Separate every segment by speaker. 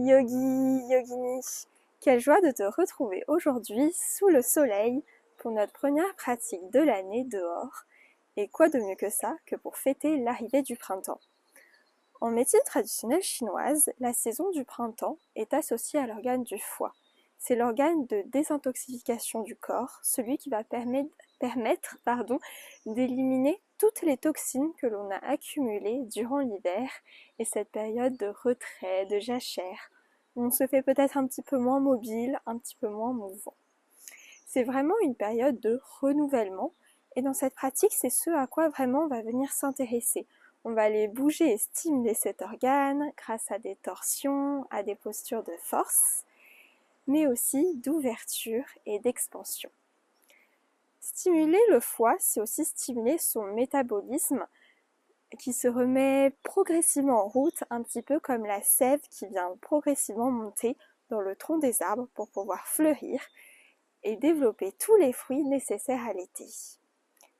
Speaker 1: Yogi, Yogini, quelle joie de te retrouver aujourd'hui sous le soleil pour notre première pratique de l'année dehors. Et quoi de mieux que ça que pour fêter l'arrivée du printemps. En médecine traditionnelle chinoise, la saison du printemps est associée à l'organe du foie. C'est l'organe de désintoxication du corps, celui qui va permettre d'éliminer toutes les toxines que l'on a accumulées durant l'hiver et cette période de retrait, de jachère, où on se fait peut-être un petit peu moins mobile, un petit peu moins mouvant. C'est vraiment une période de renouvellement et dans cette pratique, c'est ce à quoi vraiment on va venir s'intéresser. On va aller bouger et stimuler cet organe grâce à des torsions, à des postures de force, mais aussi d'ouverture et d'expansion. Stimuler le foie, c'est aussi stimuler son métabolisme qui se remet progressivement en route, un petit peu comme la sève qui vient progressivement monter dans le tronc des arbres pour pouvoir fleurir et développer tous les fruits nécessaires à l'été.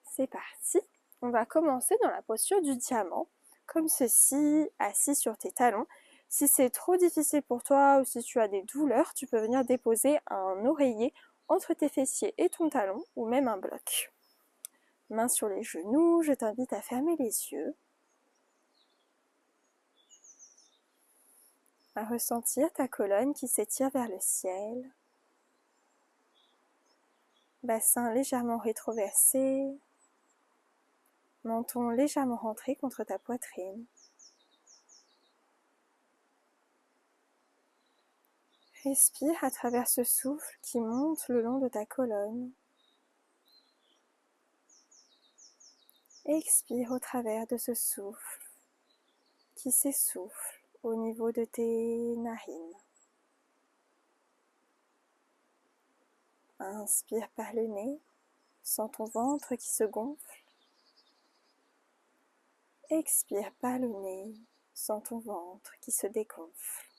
Speaker 1: C'est parti! On va commencer dans la posture du diamant, comme ceci, assis sur tes talons. Si c'est trop difficile pour toi ou si tu as des douleurs, tu peux venir déposer un oreiller entre tes fessiers et ton talon ou même un bloc. Mains sur les genoux, je t'invite à fermer les yeux, à ressentir ta colonne qui s'étire vers le ciel, bassin légèrement rétroversé, menton légèrement rentré contre ta poitrine. Respire à travers ce souffle qui monte le long de ta colonne. Expire au travers de ce souffle qui s'essouffle au niveau de tes narines. Inspire par le nez, sens ton ventre qui se gonfle. Expire par le nez, sens ton ventre qui se dégonfle.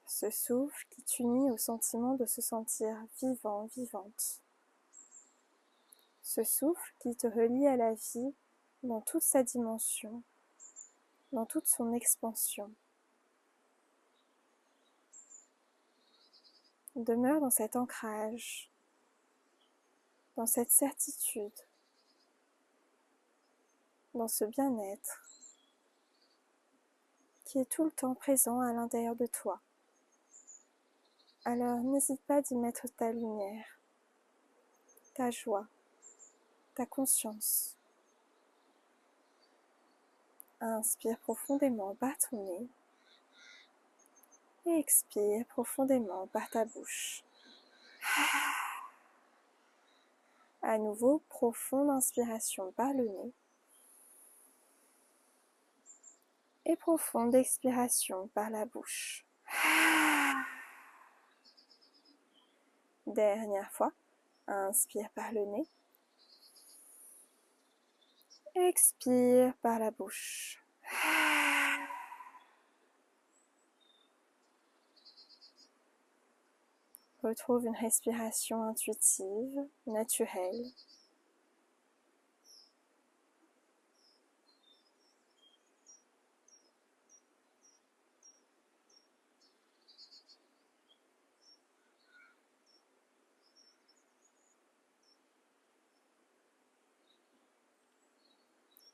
Speaker 1: Ce souffle qui t'unit au sentiment de se sentir vivant, vivante. Ce souffle qui te relie à la vie dans toute sa dimension, dans toute son expansion. Demeure dans cet ancrage, dans cette certitude, dans ce bien-être qui est tout le temps présent à l'intérieur de toi. Alors n'hésite pas d'y mettre ta lumière, ta joie, ta conscience. Inspire profondément par ton nez et expire profondément par ta bouche. À nouveau, profonde inspiration par le nez et profonde expiration par la bouche. Dernière fois, inspire par le nez, expire par la bouche. Retrouve une respiration intuitive, naturelle.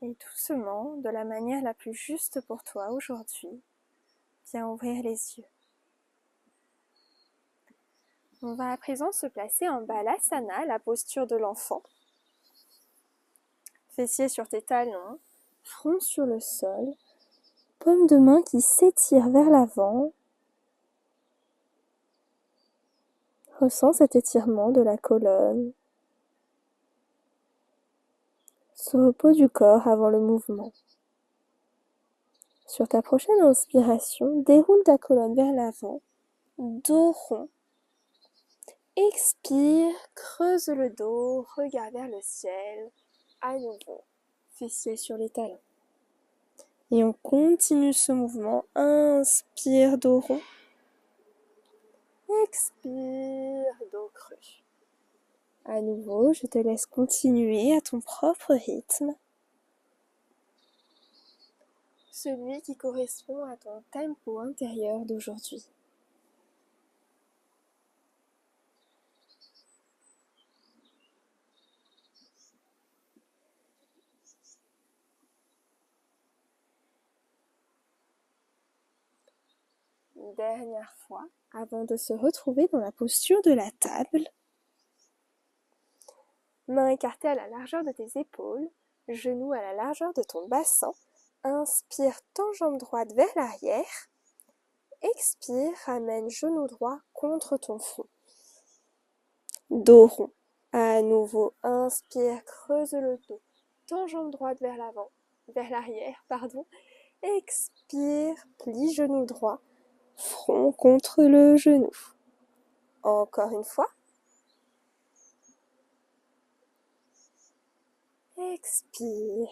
Speaker 1: Et doucement, de la manière la plus juste pour toi aujourd'hui, viens ouvrir les yeux. On va à présent se placer en Balasana, la posture de l'enfant. Fessiers sur tes talons, front sur le sol, paume de main qui s'étire vers l'avant. Ressens cet étirement de la colonne, ce repos du corps avant le mouvement. Sur ta prochaine inspiration, déroule ta colonne vers l'avant, dos rond. Expire, creuse le dos, regarde vers le ciel. À nouveau, fessiers sur les talons. Et on continue ce mouvement. Inspire, dos rond. Expire, dos creux. À nouveau, je te laisse continuer à ton propre rythme. Celui qui correspond à ton tempo intérieur d'aujourd'hui. Une dernière fois, avant de se retrouver dans la posture de la table. Mains écartées à la largeur de tes épaules, genoux à la largeur de ton bassin. Inspire, tends jambe droite vers l'arrière. Expire, ramène genou droit contre ton front. Dos rond. À nouveau, inspire, creuse le dos. Tends jambe droite vers l'avant, vers l'arrière, pardon. Expire, plie genou droit, front contre le genou. Encore une fois. Expire.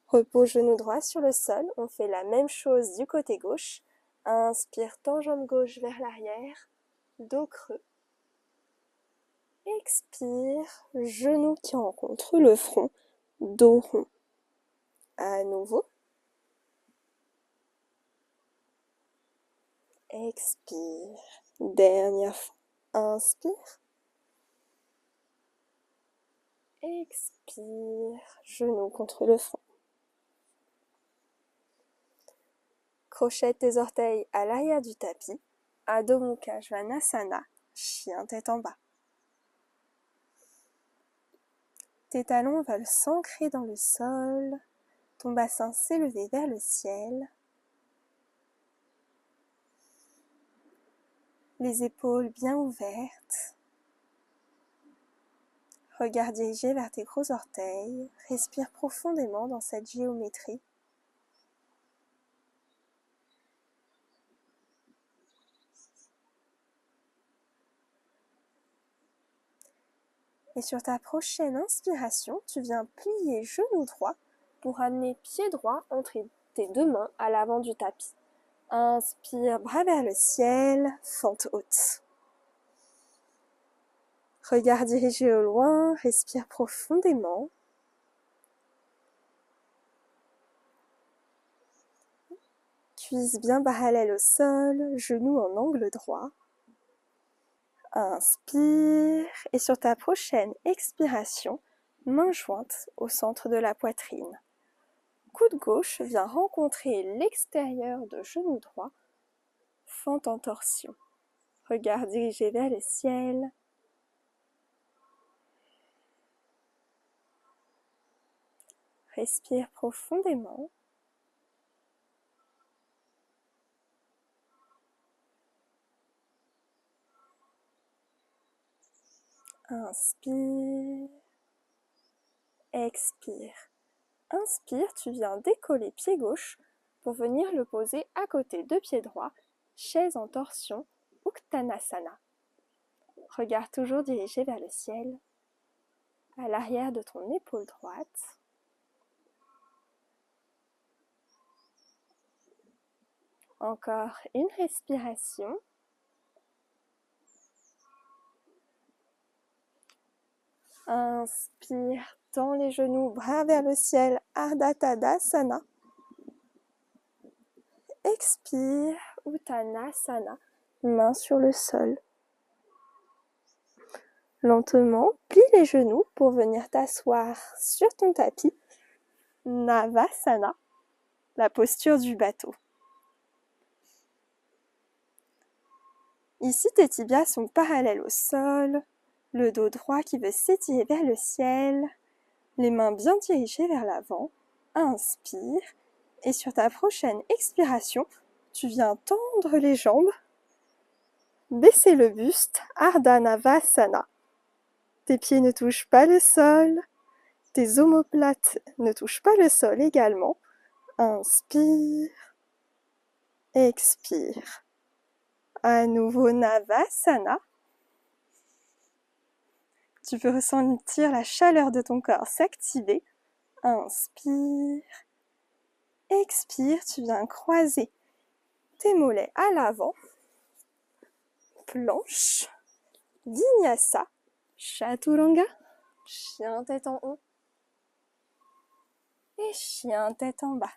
Speaker 1: Repose genou droit sur le sol. On fait la même chose du côté gauche. Inspire, tends jambe gauche vers l'arrière. Dos creux. Expire, genou qui rencontre le front. Dos rond. À nouveau. Expire. Dernière fois. Inspire. Expire. Genou contre le front. Crochette tes orteils à l'arrière du tapis. Adho Mukha Svanasana. Chien tête en bas. Tes talons veulent s'ancrer dans le sol. Ton bassin s'élever vers le ciel. Les épaules bien ouvertes. Regard dirigé vers tes gros orteils. Respire profondément dans cette géométrie. Et sur ta prochaine inspiration, tu viens plier genou droit pour amener pied droit entre tes deux mains à l'avant du tapis. Inspire, bras vers le ciel, fente haute. Regard dirigé au loin, respire profondément. Cuisse bien parallèle au sol, genoux en angle droit. Inspire et sur ta prochaine expiration, main jointe au centre de la poitrine. Coude gauche vient rencontrer l'extérieur de genou droit, fente en torsion. Regard dirigé vers le ciel. Respire profondément. Inspire. Expire. Inspire, tu viens décoller pied gauche pour venir le poser à côté de pied droit, chaise en torsion, Uttanasana. Regard toujours dirigé vers le ciel, à l'arrière de ton épaule droite. Encore une respiration. Inspire, tends les genoux, bras vers le ciel, Ardha Tadasana. Expire, Uttanasana, main sur le sol. Lentement, plie les genoux pour venir t'asseoir sur ton tapis. Navasana, la posture du bateau. Ici, tes tibias sont parallèles au sol, le dos droit qui veut s'étirer vers le ciel, les mains bien dirigées vers l'avant. Inspire, et sur ta prochaine expiration, tu viens tendre les jambes, baisser le buste, Ardha Navasana. Tes pieds ne touchent pas le sol, tes omoplates ne touchent pas le sol également. Inspire, expire. À nouveau Navasana. Tu peux ressentir la chaleur de ton corps s'activer. Inspire, expire, tu viens croiser tes mollets à l'avant. Planche. Vinyasa, Chaturanga, chien tête en haut et chien tête en bas.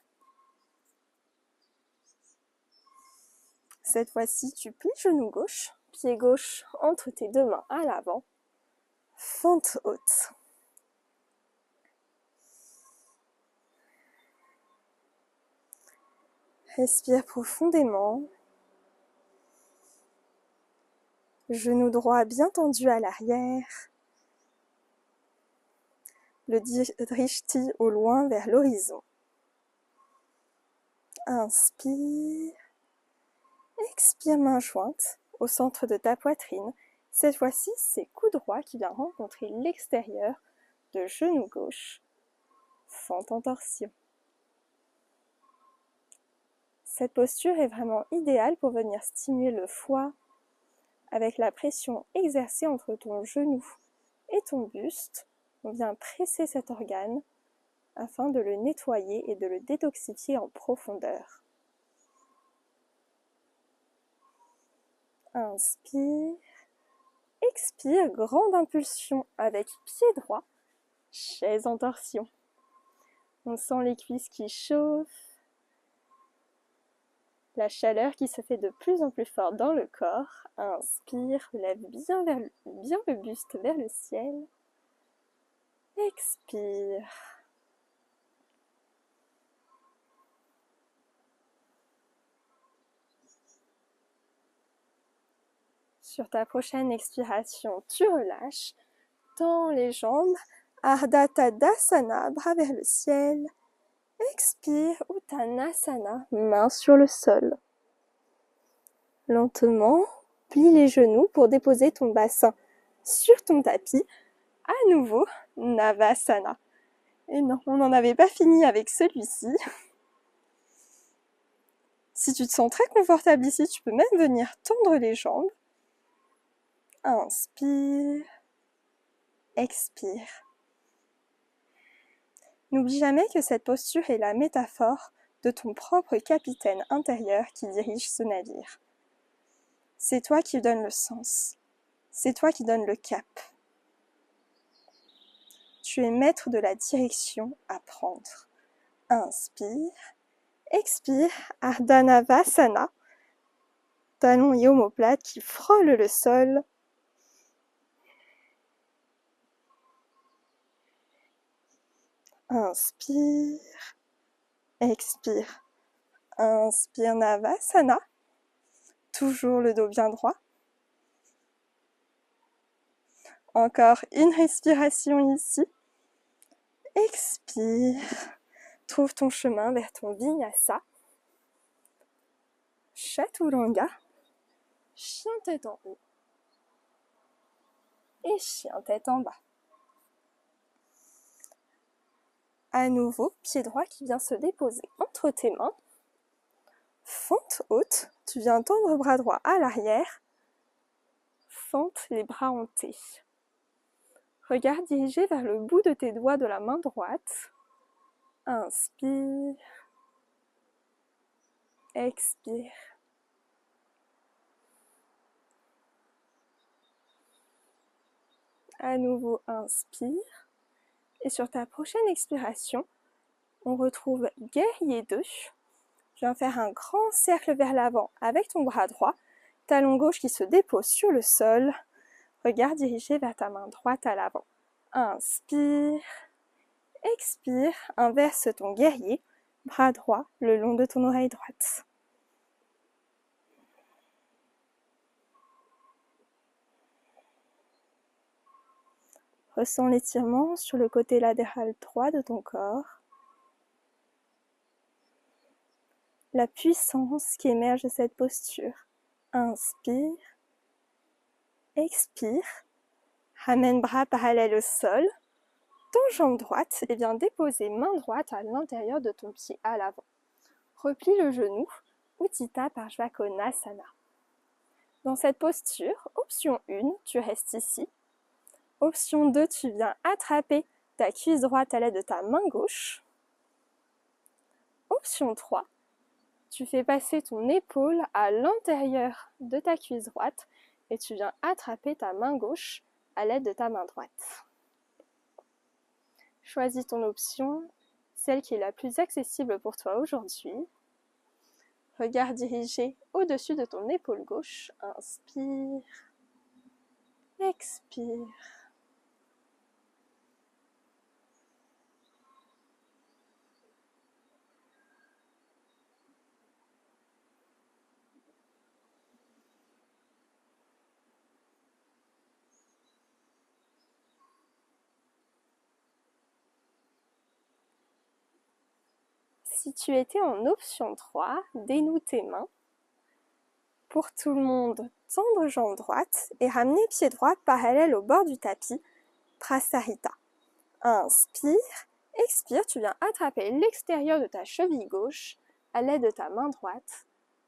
Speaker 1: Cette fois-ci, tu plies genou gauche, pied gauche entre tes deux mains à l'avant, fente haute. Respire profondément. Genou droit bien tendu à l'arrière. Le drishti au loin vers l'horizon. Inspire. Expire, main jointe au centre de ta poitrine. Cette fois-ci, c'est cou droit qui vient rencontrer l'extérieur de genou gauche. Fente en torsion. Cette posture est vraiment idéale pour venir stimuler le foie avec la pression exercée entre ton genou et ton buste. On vient presser cet organe afin de le nettoyer et de le détoxifier en profondeur. Inspire. Expire, grande impulsion avec pied droit, chaise en torsion. On sent les cuisses qui chauffent. La chaleur qui se fait de plus en plus forte dans le corps. Inspire, lève bien le buste vers le ciel. Expire. Sur ta prochaine expiration, tu relâches. Tends les jambes. Ardha Tadasana, bras vers le ciel. Expire, Uttanasana, main sur le sol. Lentement, plie les genoux pour déposer ton bassin sur ton tapis. À nouveau, Navasana. Et non, on n'en avait pas fini avec celui-ci. Si tu te sens très confortable ici, tu peux même venir tendre les jambes. Inspire. Expire. N'oublie jamais que cette posture est la métaphore de ton propre capitaine intérieur qui dirige ce navire. C'est toi qui donnes le sens. C'est toi qui donnes le cap. Tu es maître de la direction à prendre. Inspire. Expire. Ardha Navasana. Talons et omoplates qui frôlent le sol. Inspire. Expire. Inspire Navasana. Toujours le dos bien droit. Encore une respiration ici. Expire. Trouve ton chemin vers ton Vinyasa. Chaturanga. Chien tête en haut. Et chien tête en bas. À nouveau, pied droit qui vient se déposer entre tes mains. Fente haute. Tu viens tendre bras droit à l'arrière. Fente les bras en T. Regard dirigé vers le bout de tes doigts de la main droite. Inspire. Expire. À nouveau, inspire. Et sur ta prochaine expiration, on retrouve guerrier 2. Tu viens faire un grand cercle vers l'avant avec ton bras droit. Talon gauche qui se dépose sur le sol. Regard dirigé vers ta main droite à l'avant. Inspire. Expire. Inverse ton guerrier. Bras droit le long de ton oreille droite. Ressens l'étirement sur le côté latéral droit de ton corps. La puissance qui émerge de cette posture. Inspire. Expire. Ramène bras parallèles au sol. Ton jambe droite et viens déposer main droite à l'intérieur de ton pied à l'avant. Replie le genou. Utthita Parshvakonasana. Dans cette posture, option 1, tu restes ici. Option 2, tu viens attraper ta cuisse droite à l'aide de ta main gauche. Option 3, tu fais passer ton épaule à l'intérieur de ta cuisse droite et tu viens attraper ta main gauche à l'aide de ta main droite. Choisis ton option, celle qui est la plus accessible pour toi aujourd'hui. Regard dirigé au-dessus de ton épaule gauche. Inspire. Expire. Si tu étais en option 3, dénoue tes mains. Pour tout le monde, tendre jambe droite et ramener pied droit parallèle au bord du tapis, Prasarita. Inspire, expire, tu viens attraper l'extérieur de ta cheville gauche à l'aide de ta main droite.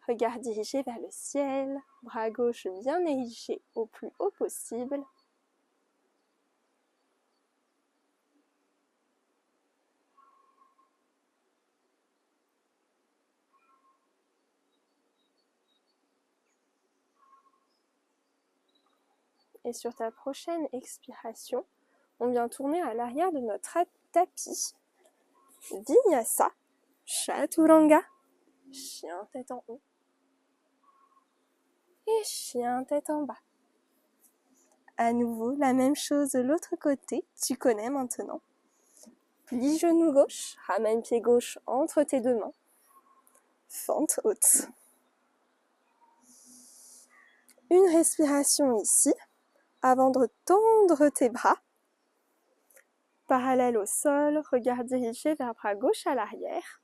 Speaker 1: Regard dirigé vers le ciel, bras gauche bien érigé au plus haut possible. Et sur ta prochaine expiration, on vient tourner à l'arrière de notre tapis. Vinyasa, Chaturanga, chien tête en haut et chien tête en bas. À nouveau, la même chose de l'autre côté, tu connais maintenant. Plie genou gauche, ramène pied gauche entre tes deux mains. Fente haute. Une respiration ici, avant de tendre tes bras. Parallèle au sol, regard dirigé vers bras gauche à l'arrière.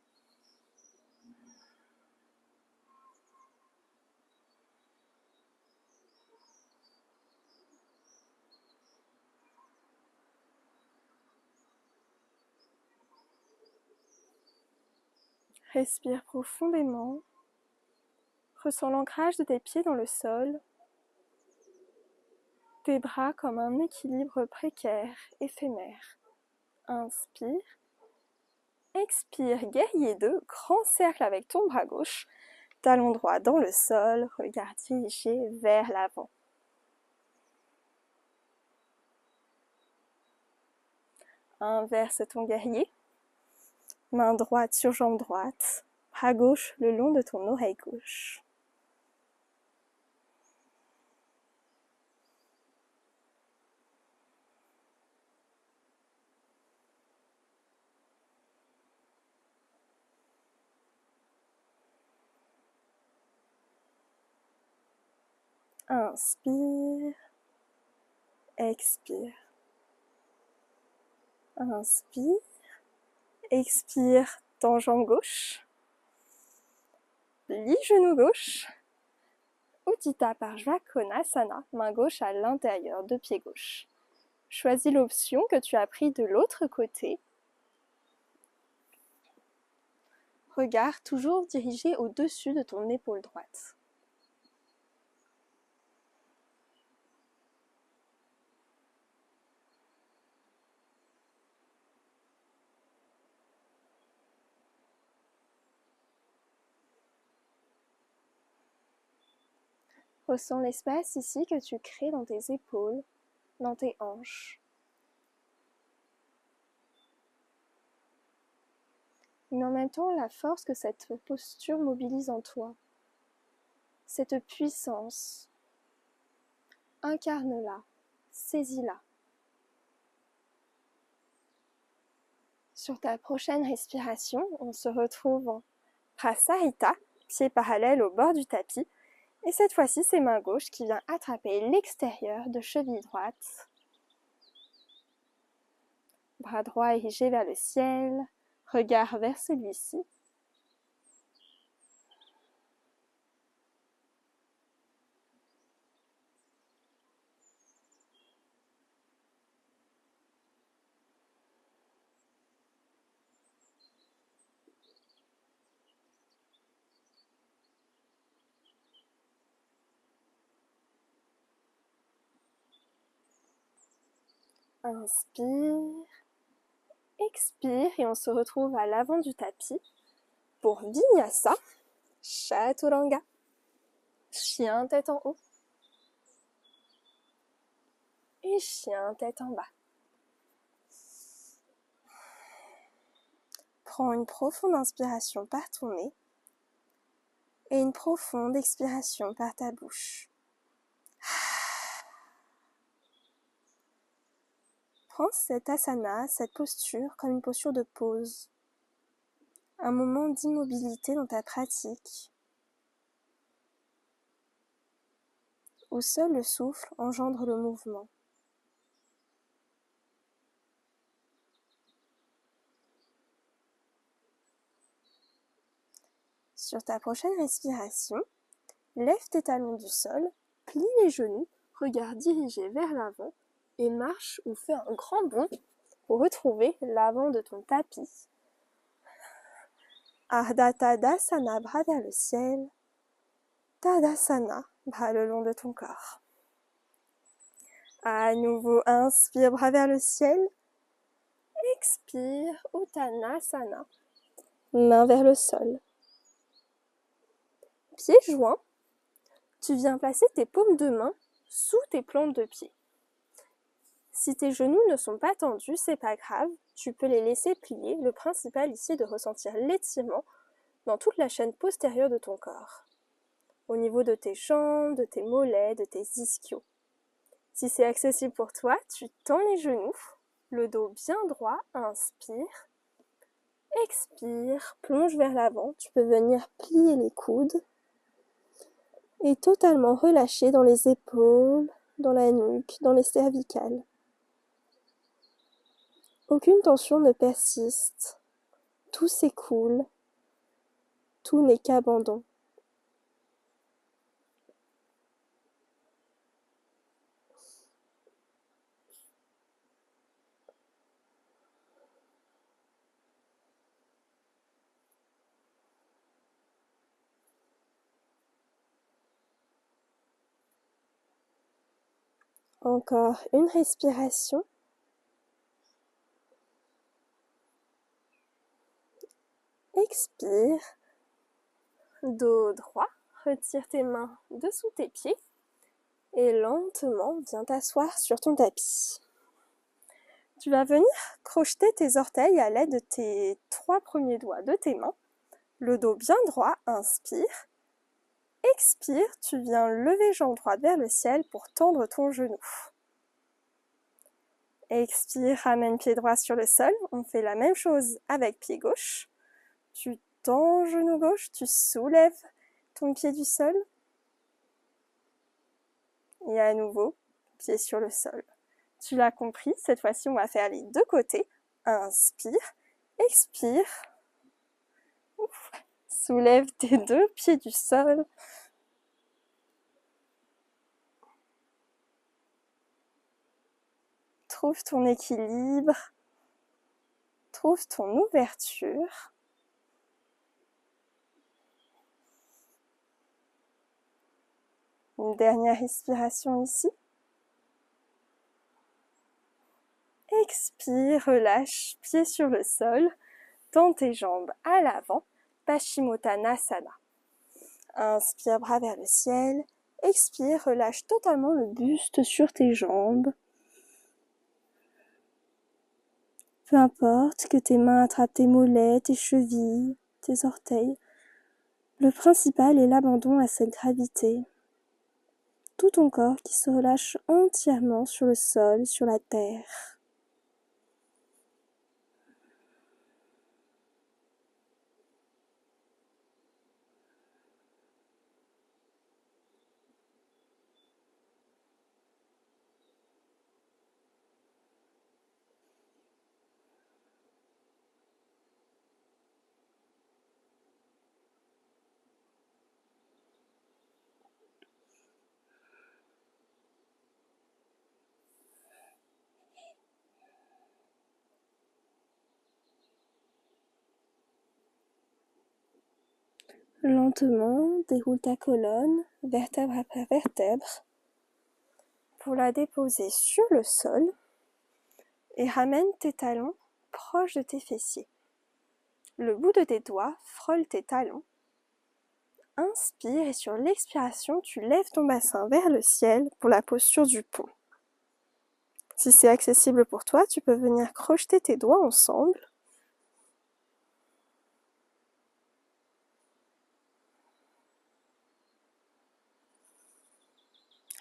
Speaker 1: Respire profondément. Ressens l'ancrage de tes pieds dans le sol. Tes bras comme un équilibre précaire, éphémère. Inspire. Expire, guerrier 2, grand cercle avec ton bras gauche. Talon droit dans le sol, regard dirigé vers l'avant. Inverse ton guerrier. Main droite sur jambe droite, bras gauche le long de ton oreille gauche. Inspire, expire. Inspire, expire, tends jambe gauche. Plie genou gauche. Utthita Parshvakonasana, main gauche à l'intérieur de pied gauche. Choisis l'option que tu as prise de l'autre côté. Regard toujours dirigé au-dessus de ton épaule droite. Ressens l'espace ici que tu crées dans tes épaules, dans tes hanches. Mais en même temps, la force que cette posture mobilise en toi, cette puissance, incarne-la, saisis-la. Sur ta prochaine respiration, on se retrouve en Prasarita, pied parallèle au bord du tapis. Et cette fois-ci, c'est main gauche qui vient attraper l'extérieur de cheville droite. Bras droit érigé vers le ciel, regard vers celui-ci. Inspire, expire et on se retrouve à l'avant du tapis pour Vinyasa, Chaturanga, chien tête en haut. et chien tête en bas. Prends une profonde inspiration par ton nez et une profonde expiration par ta bouche. Prends cet asana, cette posture comme une posture de pause, un moment d'immobilité dans ta pratique, où seul le souffle engendre le mouvement. Sur ta prochaine respiration, lève tes talons du sol, plie les genoux, regard dirigé vers l'avant et marche ou fais un grand bond pour retrouver l'avant de ton tapis. Ardha Tadasana, bras vers le ciel. Tadasana, bras le long de ton corps. À nouveau, inspire, bras vers le ciel. Expire, Uttanasana, main vers le sol. Pieds joints, tu viens placer tes paumes de main sous tes plantes de pied. Si tes genoux ne sont pas tendus, c'est pas grave, tu peux les laisser plier. Le principal ici est de ressentir l'étirement dans toute la chaîne postérieure de ton corps, au niveau de tes jambes, de tes mollets, de tes ischios. Si c'est accessible pour toi, tu tends les genoux, le dos bien droit, inspire, expire, plonge vers l'avant, tu peux venir plier les coudes et totalement relâcher dans les épaules, dans la nuque, dans les cervicales. Aucune tension ne persiste, tout s'écoule, tout n'est qu'abandon. Encore une respiration. Expire, dos droit, retire tes mains dessous tes pieds et lentement viens t'asseoir sur ton tapis. Tu vas venir crocheter tes orteils à l'aide de tes 3 premiers doigts de tes mains, le dos bien droit, inspire. Expire, tu viens lever jambe droite vers le ciel pour tendre ton genou. Expire, ramène pied droit sur le sol. On fait la même chose avec pied gauche. Tu tends genou gauche, tu soulèves ton pied du sol. Et à nouveau, pied sur le sol. Tu l'as compris, cette fois-ci on va faire les deux côtés. Inspire, expire. Ouf. Soulève tes 2 pieds du sol. Trouve ton équilibre. Trouve ton ouverture. Une dernière respiration ici. Expire, relâche, pied sur le sol. Tends tes jambes à l'avant. Paschimottanasana. Inspire, bras vers le ciel. Expire, relâche totalement le buste sur tes jambes. Peu importe que tes mains attrapent tes mollets, tes chevilles, tes orteils. Le principal est l'abandon à cette gravité. Tout ton corps qui se relâche entièrement sur le sol, sur la terre. Lentement, déroule ta colonne, vertèbre après vertèbre, pour la déposer sur le sol et ramène tes talons proches de tes fessiers. Le bout de tes doigts frôle tes talons. Inspire et sur l'expiration, tu lèves ton bassin vers le ciel pour la posture du pont. Si c'est accessible pour toi, tu peux venir crocheter tes doigts ensemble.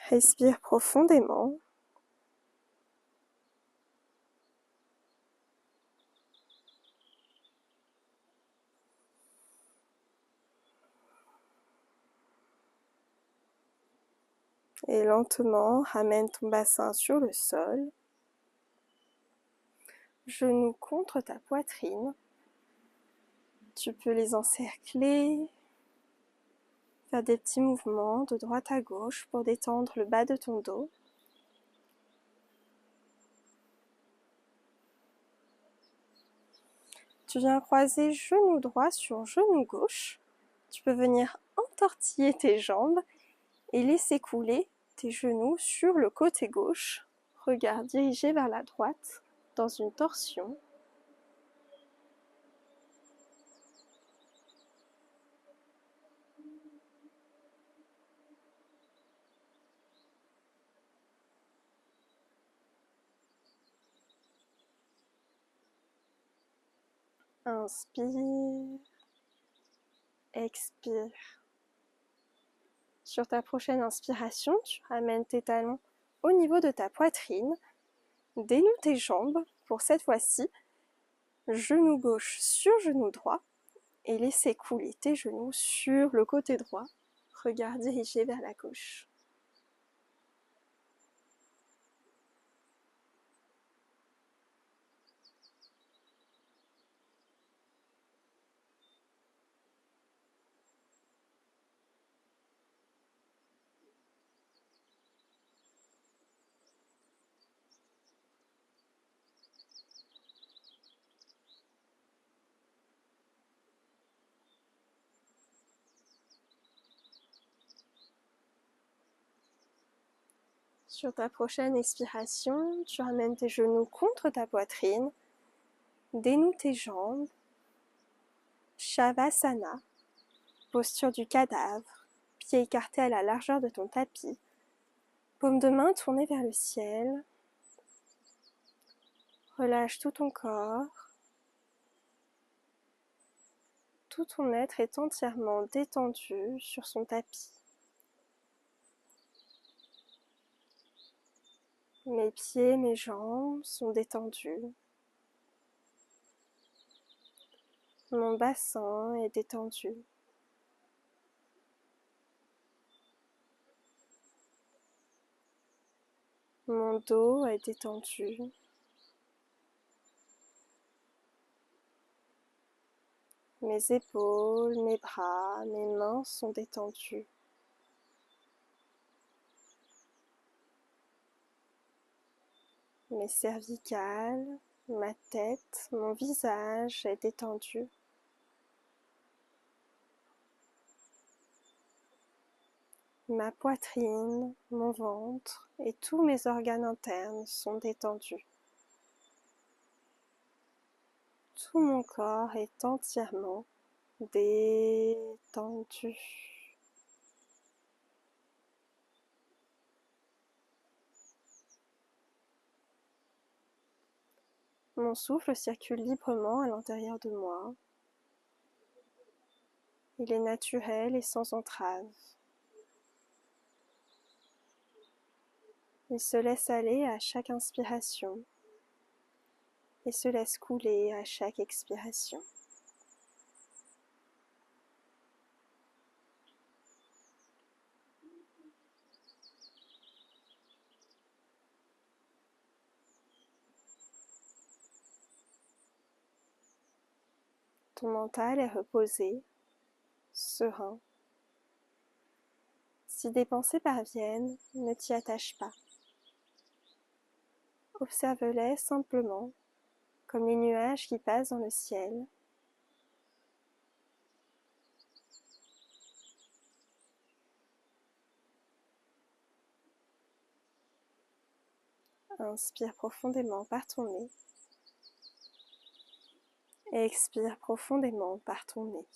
Speaker 1: Respire profondément. Et lentement, ramène ton bassin sur le sol. Genoux contre ta poitrine. Tu peux les encercler. Faire des petits mouvements de droite à gauche pour détendre le bas de ton dos. Tu viens croiser genou droit sur genou gauche. Tu peux venir entortiller tes jambes et laisser couler tes genoux sur le côté gauche. Regard dirigé vers la droite dans une torsion. Inspire, expire. Sur ta prochaine inspiration, tu ramènes tes talons au niveau de ta poitrine. Dénoue tes jambes pour cette fois-ci. Genou gauche sur genou droit et laissez couler tes genoux sur le côté droit. Regard dirigé vers la gauche. Sur ta prochaine expiration, tu ramènes tes genoux contre ta poitrine, dénoue tes jambes, Shavasana, posture du cadavre, pieds écartés à la largeur de ton tapis, paume de main tournée vers le ciel, relâche tout ton corps, tout ton être est entièrement détendu sur son tapis. Mes pieds, mes jambes sont détendus. Mon bassin est détendu. Mon dos est détendu. Mes épaules, mes bras, mes mains sont détendus. Mes cervicales, ma tête, mon visage est détendu. Ma poitrine, mon ventre et tous mes organes internes sont détendus. Tout mon corps est entièrement détendu. Mon souffle circule librement à l'intérieur de moi. Il est naturel et sans entrave. Il se laisse aller à chaque inspiration et se laisse couler à chaque expiration. Ton mental est reposé, serein. Si des pensées parviennent, ne t'y attache pas. Observe-les simplement, comme les nuages qui passent dans le ciel. Inspire profondément par ton nez et expire profondément par ton nez.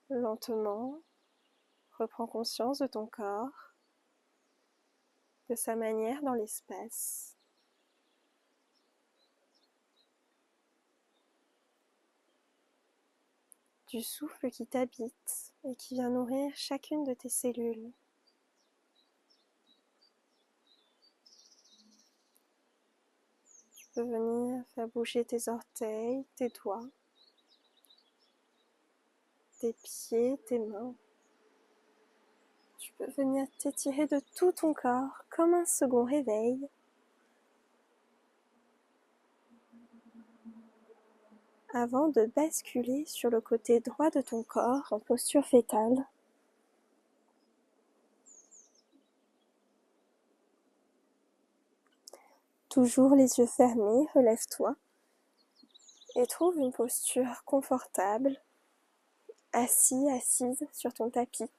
Speaker 1: Lentement, reprends conscience de ton corps, de sa manière dans l'espace. Du souffle qui t'habite et qui vient nourrir chacune de tes cellules. Tu peux venir faire bouger tes orteils, tes doigts, tes pieds, tes mains. Tu peux venir t'étirer de tout ton corps comme un second réveil. Avant de basculer sur le côté droit de ton corps en posture fétale. Toujours les yeux fermés, relève-toi et trouve une posture confortable, assis, assise sur ton tapis.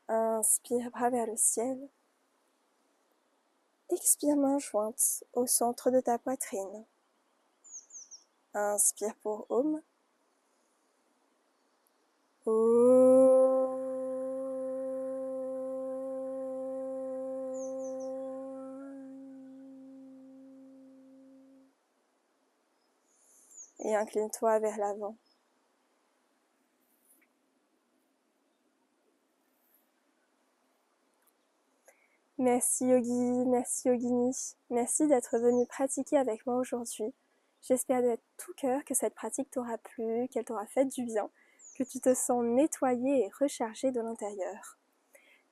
Speaker 1: Inspire bras vers le ciel. Expire main jointe au centre de ta poitrine. Inspire pour Om. Et incline-toi vers l'avant. Merci Yogi, merci Yogini, merci d'être venu pratiquer avec moi aujourd'hui. J'espère de tout cœur que cette pratique t'aura plu, qu'elle t'aura fait du bien, que tu te sens nettoyé et rechargé de l'intérieur.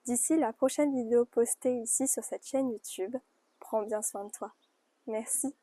Speaker 1: D'ici la prochaine vidéo postée ici sur cette chaîne YouTube, prends bien soin de toi. Merci.